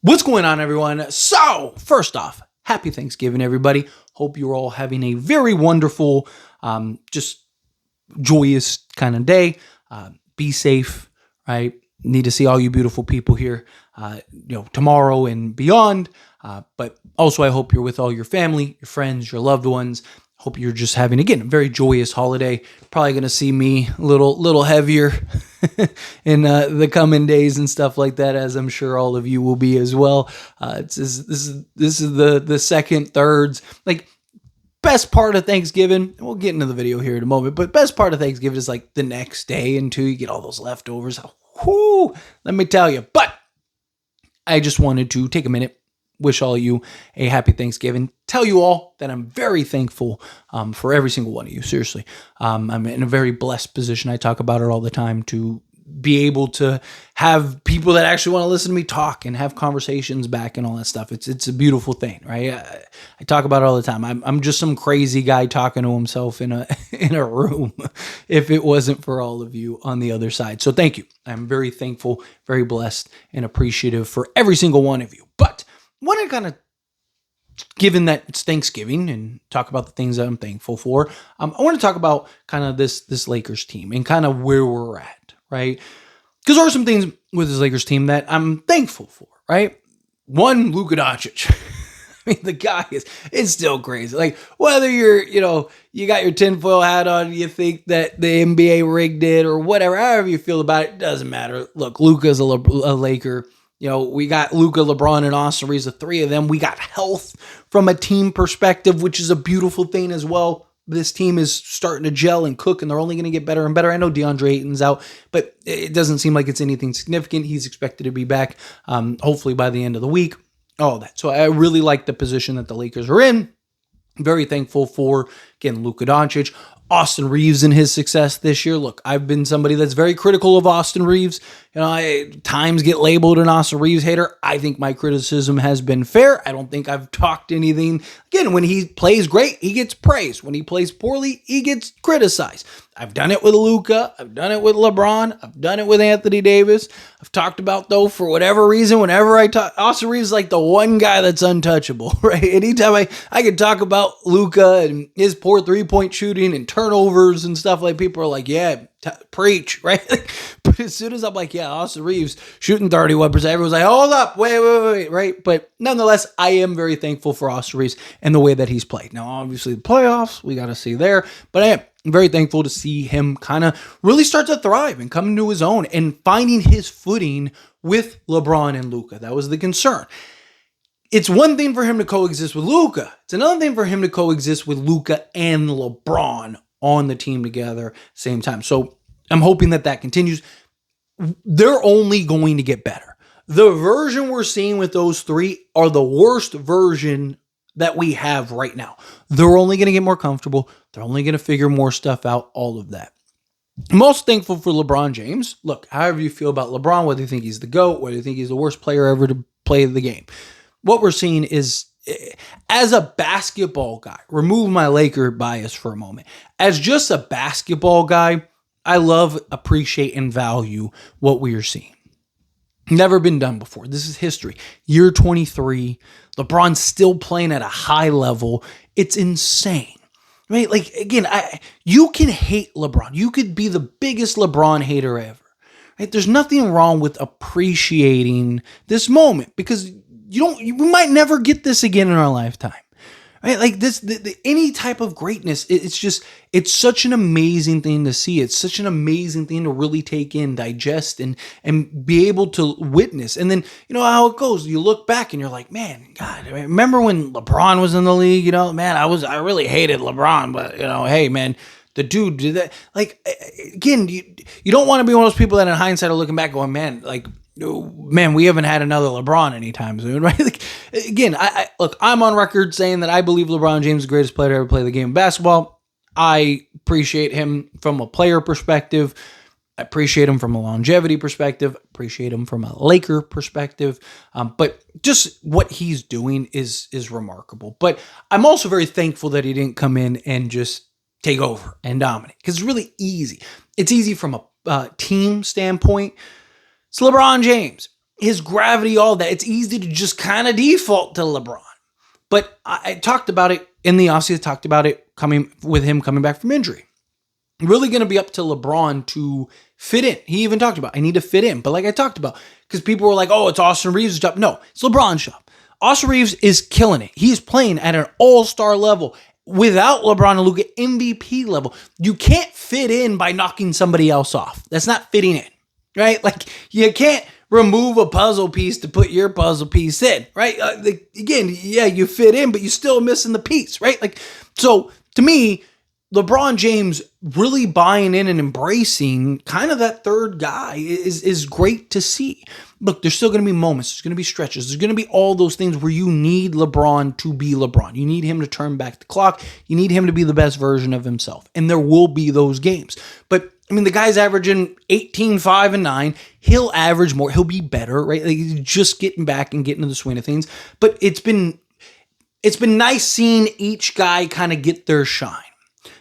What's going on, everyone? So, first off, happy Thanksgiving, everybody. Hope you're all having a very wonderful, just joyous kind of day. Be safe, right? Need to see all you beautiful people here, tomorrow and beyond. But also, I hope you're with all your family, your friends, your loved ones. Hope you're just having, again, a very joyous holiday. Probably going to see me a little heavier in the coming days and stuff like that, as I'm sure all of you will be as well. This is the second, thirds, like best part of Thanksgiving. We'll get into the video here in a moment, but best part of Thanksgiving is like the next day and two, you get all those leftovers. Whoo, let me tell you. But I just wanted to take a minute, wish all of you a happy Thanksgiving. Tell you all that I'm very thankful for every single one of you. Seriously, I'm in a very blessed position. I talk about it all the time to be able to have people that actually want to listen to me talk and have conversations back and all that stuff. It's a beautiful thing, right? I talk about it all the time. I'm just some crazy guy talking to himself in a room if it wasn't for all of you on the other side. So thank you. I'm very thankful, very blessed, and appreciative for every single one of you. But want to kind of, given that it's Thanksgiving, and talk about the things that I'm thankful for, I want to talk about kind of this Lakers team and kind of where we're at, right? Because there are some things with this Lakers team that I'm thankful for, right? One, Luka Doncic. I mean, the guy is still crazy. Like, whether you got your tinfoil hat on, you think that the NBA rigged it or whatever, however you feel about it, doesn't matter. Look, Luka's a Laker. We got Luka, LeBron, and Austin Reeves, the three of them. We got health from a team perspective, which is a beautiful thing as well. This team is starting to gel and cook, and they're only going to get better and better. I know DeAndre Ayton's out, but it doesn't seem like it's anything significant. He's expected to be back, hopefully by the end of the week. All that. So I really like the position that the Lakers are in. Very thankful for, again, Luka Doncic. Austin Reeves and his success this year. Look, I've been somebody that's very critical of Austin Reeves. Times get labeled an Austin Reeves hater. I think my criticism has been fair. I don't think I've talked anything. Again, when he plays great, he gets praised. When he plays poorly, he gets criticized. I've done it with Luka. I've done it with LeBron. I've done it with Anthony Davis. I've talked about, though, for whatever reason, whenever I talk, Austin Reeves is like the one guy that's untouchable, right? Anytime I could talk about Luka and his poor three-point shooting and turnovers and stuff, like, people are like, yeah, preach, right? But as soon as I'm like, yeah, Austin Reeves shooting 31%, everyone's like, hold up, wait, right? But nonetheless, I am very thankful for Austin Reeves and the way that he's played. Now, obviously, the playoffs, we got to see there, but I am very thankful to see him kind of really start to thrive and come into his own and finding his footing with LeBron and Luka. That was the concern. It's one thing for him to coexist with Luka. It's another thing for him to coexist with Luka and LeBron on the team together at the same time. So I'm hoping that continues. They're only going to get better. The version we're seeing with those three are the worst version that we have right now. They're only going to get more comfortable. They're only going to figure more stuff out, all of that. I'm most thankful for LeBron James. Look, however you feel about LeBron, whether you think he's the GOAT, whether you think he's the worst player ever to play the game, what we're seeing is, as a basketball guy, remove my Laker bias for a moment. As just a basketball guy, I love, appreciate, and value what we are seeing. Never been done before. This is history. Year 23, LeBron's still playing at a high level. It's insane. Right? Like, again, you can hate LeBron. You could be the biggest LeBron hater ever. Right? There's nothing wrong with appreciating this moment, because we might never get this again in our lifetime. Right? Like this, any type of greatness, it's such an amazing thing to see. It's such an amazing thing to really take in, digest, and be able to witness. And then, how it goes. You look back and you're like, man, God, I remember when LeBron was in the league, man, I really hated LeBron, but hey, man, the dude did that. Like, again, you don't want to be one of those people that in hindsight are looking back going, man, like, man, we haven't had another LeBron anytime soon, right? Like, again, look, I'm on record saying that I believe LeBron James is the greatest player to ever play the game of basketball. I appreciate him from a player perspective. I appreciate him from a longevity perspective. Appreciate him from a Laker perspective. But just what he's doing is remarkable. But I'm also very thankful that he didn't come in and just take over and dominate, because it's really easy. It's easy from a team standpoint. It's LeBron James. his gravity, all that, it's easy to just kind of default to LeBron. But I talked about it in the offseason, I talked about it coming back from injury. Really going to be up to LeBron to fit in. He even talked about, I need to fit in. But like I talked about, because people were like, oh, it's Austin Reeves' job. No, it's LeBron's job. Austin Reeves is killing it. He's playing at an all-star level. Without LeBron and Luka, MVP level. You can't fit in by knocking somebody else off. That's not fitting in, right? Like, you can't remove a puzzle piece to put your puzzle piece in, right? Again, yeah, you fit in, but you're still missing the piece, right? Like, so to me, LeBron James really buying in and embracing kind of that third guy is great to see. Look, there's still going to be moments. There's going to be stretches. There's going to be all those things where you need LeBron to be LeBron. You need him to turn back the clock. You need him to be the best version of himself. And there will be those games. But, I mean, the guy's averaging 18, 5, and 9. He'll average more. He'll be better, right? Like, he's just getting back and getting into the swing of things. But it's been nice seeing each guy kind of get their shine.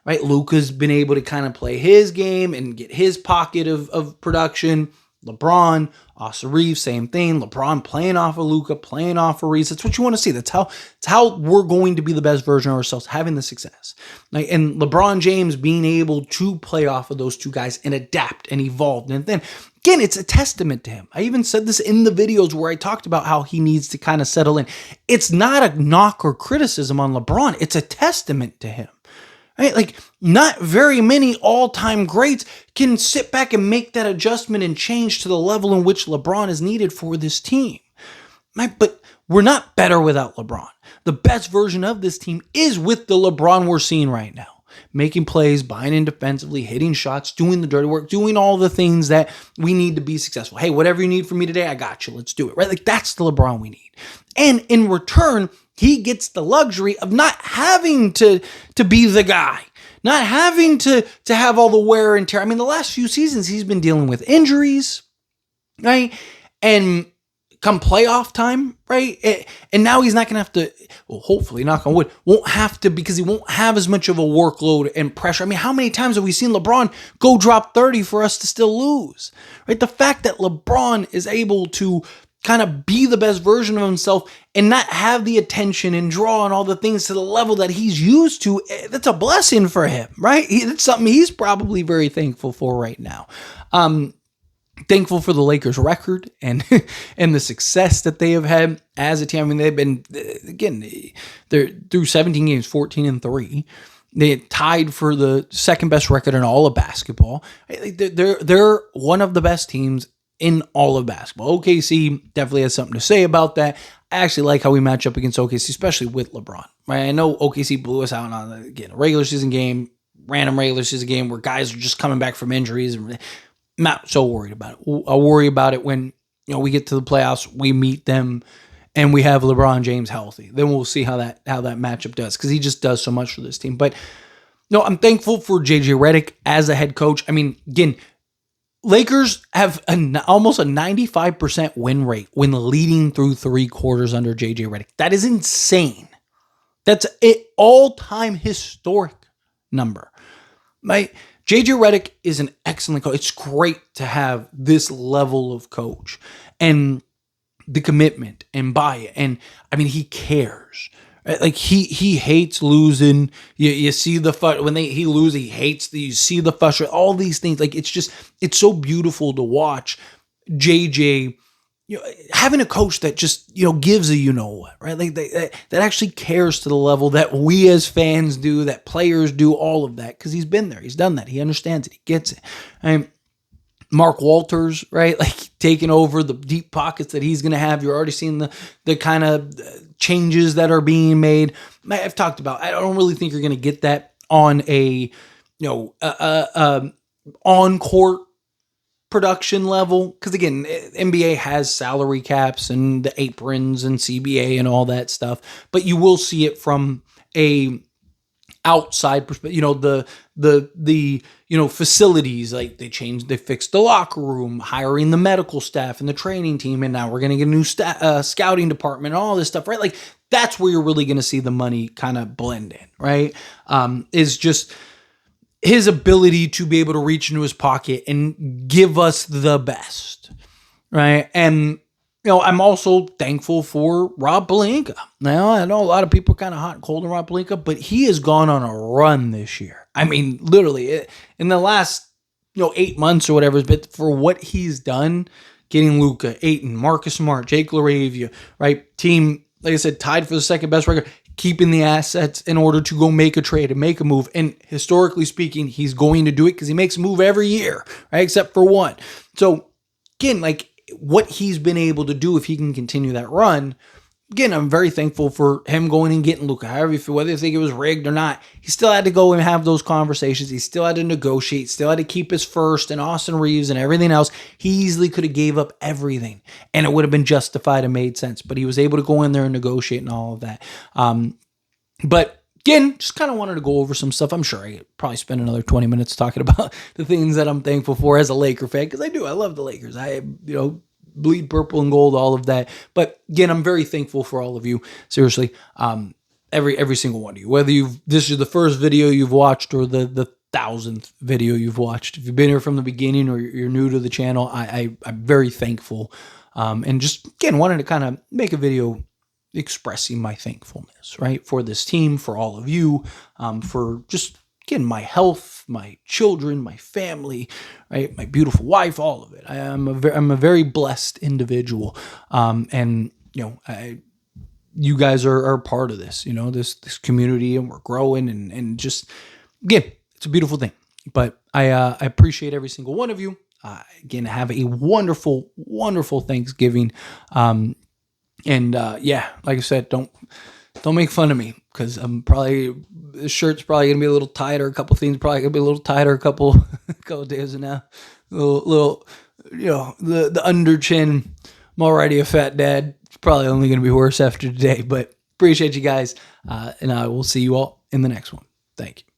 Right, Luka's been able to kind of play his game and get his pocket of production. LeBron, Austin Reeves, same thing. LeBron playing off of Luka, playing off of Reeves. That's what you want to see. That's how we're going to be the best version of ourselves, having the success. Like, and LeBron James being able to play off of those two guys and adapt and evolve. And then, again, it's a testament to him. I even said this in the videos where I talked about how he needs to kind of settle in. It's not a knock or criticism on LeBron. It's a testament to him. Right? Like, not very many all-time greats can sit back and make that adjustment and change to the level in which LeBron is needed for this team. Right? But we're not better without LeBron. The best version of this team is with the LeBron we're seeing right now. Making plays, buying in defensively, hitting shots, doing the dirty work, doing all the things that we need to be successful. Hey, whatever you need from me today, I got you. Let's do it. Right? Like, that's the LeBron we need. And in return, he gets the luxury of not having to be the guy, not having to have all the wear and tear. I mean, the last few seasons, he's been dealing with injuries, right? And come playoff time, right? And now he's not going to have to, well, hopefully, knock on wood, won't have to, because he won't have as much of a workload and pressure. I mean, how many times have we seen LeBron go drop 30 for us to still lose, right? The fact that LeBron is able to kind of be the best version of himself and not have the attention and draw on all the things to the level that he's used to, that's a blessing for him, right? It's something he's probably very thankful for right now. Thankful for the Lakers record and and the success that they have had as a team. I mean, they've been, again, they're through 17 games, 14-3. They tied for the second best record in all of basketball. They're one of the best teams in all of basketball. OKC definitely has something to say about that. I actually like how we match up against OKC, especially with LeBron. Right? I know OKC blew us out on, again, a regular season game, random regular season game where guys are just coming back from injuries. I'm not so worried about it. I'll worry about it when we get to the playoffs, we meet them, and we have LeBron James healthy. Then we'll see how that matchup does, because he just does so much for this team. But no, I'm thankful for JJ Redick as a head coach. I mean, again, Lakers have almost a 95% win rate when leading through 3 quarters under JJ Redick. That is insane. That's an all-time historic number. Right? JJ Redick is an excellent coach. It's great to have this level of coach and the commitment and buy-in. And I mean, he cares. Right? Like, he hates losing. You see the when he loses, he hates you see the frustration. All these things. Like, it's so beautiful to watch JJ. Having a coach that just gives a what, right? Like, that actually cares to the level that we as fans do, that players do, all of that, because he's been there, he's done that, he understands it, he gets it. Mark Walters, right? Like, taking over the deep pockets that he's going to have. You're already seeing the kind of changes that are being made. I've talked about, I don't really think you're going to get that on a on-court production level, because again, NBA has salary caps and the aprons and CBA and all that stuff, but you will see it from a outside perspective. The facilities, like they fixed the locker room, hiring the medical staff and the training team, and now we're going to get a new scouting department and all this stuff, right? Like, that's where you're really going to see the money kind of blend in, right? Is just his ability to be able to reach into his pocket and give us the best, right? And I'm also thankful for Rob Pelinka. Now, I know a lot of people are kind of hot and cold on Rob Pelinka, but he has gone on a run this year. I mean, literally, in the last 8 months or whatever, but for what he's done, getting Luka, Ayton, Marcus Smart, Jake LaRavia, right? Team, like I said, tied for the second best record, keeping the assets in order to go make a trade and make a move. And historically speaking, he's going to do it because he makes a move every year, right? Except for one. So again, like what he's been able to do, if he can continue that run, again, I'm very thankful for him going and getting Luka. However you feel, whether you think it was rigged or not, he still had to go and have those conversations. He still had to negotiate, still had to keep his first and Austin Reeves and everything else. He easily could have gave up everything and it would have been justified and made sense. But he was able to go in there and negotiate and all of that. But again, just kind of wanted to go over some stuff. I'm sure I could probably spend another 20 minutes talking about the things that I'm thankful for as a Laker fan, because I do. I love the Lakers. I bleed purple and gold, all of that. But again, I'm very thankful for all of you. Seriously, every single one of you. Whether this is the first video you've watched or the 1,000th video you've watched. If you've been here from the beginning or you're new to the channel, I'm very thankful. And just again, wanted to kind of make a video expressing my thankfulness, right, for this team, for all of you, for just again my health, my children, my family, right, my beautiful wife, all of it. I'm a very blessed individual, and you guys are part of this, this community, and we're growing, and just again, it's a beautiful thing. But I appreciate every single one of you. Again, have a wonderful, wonderful Thanksgiving. And like I said, don't make fun of me, because the shirt's probably gonna be a little tighter. A couple things probably gonna be a little tighter. A couple days from now. Little the under chin. I'm already a fat dad. It's probably only gonna be worse after today. But appreciate you guys, and I will see you all in the next one. Thank you.